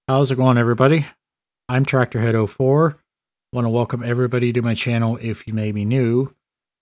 How's it going, everybody? I'm Tractorhead04. Want to welcome everybody to my channel if you may be new.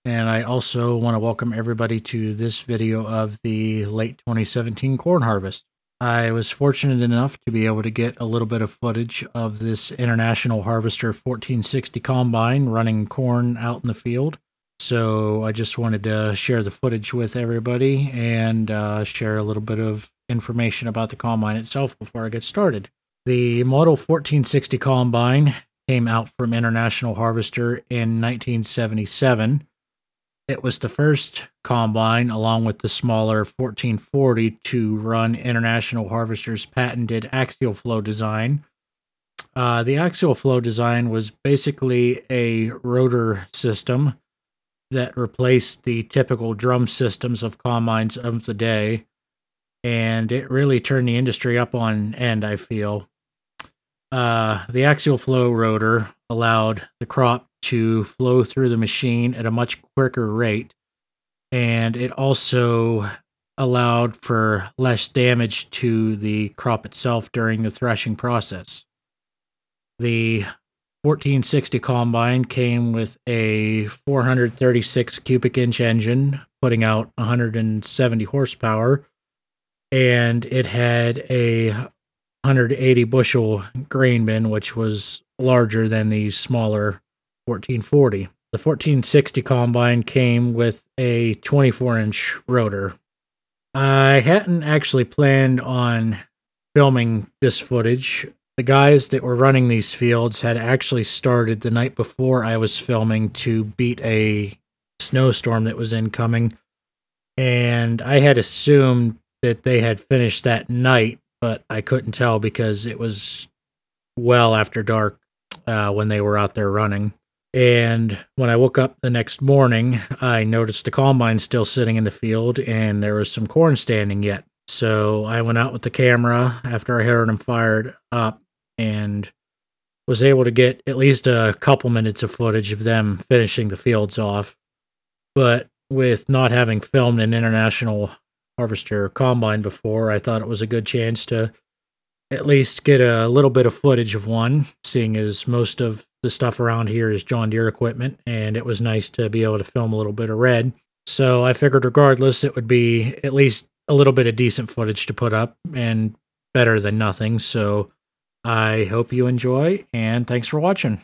And I also want to welcome everybody to this video of the late 2017 corn harvest. I was fortunate enough to be able to get a little bit of footage of this International Harvester 1460 combine running corn out in the field. So I just wanted to share the footage with everybody and share a little bit of information about the combine itself before I get started. The Model 1460 combine came out from International Harvester in 1977. It was the first combine, along with the smaller 1440, to run International Harvester's patented axial flow design. The axial flow design was basically a rotor system that replaced the typical drum systems of combines of the day, and it really turned the industry up on end, I feel. The axial flow rotor allowed the crop to flow through the machine at a much quicker rate, and it also allowed for less damage to the crop itself during the threshing process. The 1460 combine came with a 436 cubic inch engine, putting out 170 horsepower, and it had a 180 bushel grain bin, which was larger than the smaller 1440. The 1460 combine came with a 24-inch rotor. I hadn't actually planned on filming this footage. The guys that were running these fields had actually started the night before I was filming to beat a snowstorm that was incoming, and I had assumed that they had finished that night, but I couldn't tell because it was well after dark when they were out there running. And when I woke up the next morning, I noticed the combine still sitting in the field and there was some corn standing yet. So I went out with the camera after I heard them fired up and was able to get at least a couple minutes of footage of them finishing the fields off. But with not having filmed an International Harvester combine before, I thought it was a good chance to at least get a little bit of footage of one, seeing as most of the stuff around here is John Deere equipment, and it was nice to be able to film a little bit of red. So I figured regardless, it would be at least a little bit of decent footage to put up, and better than nothing. So I hope you enjoy, and thanks for watching.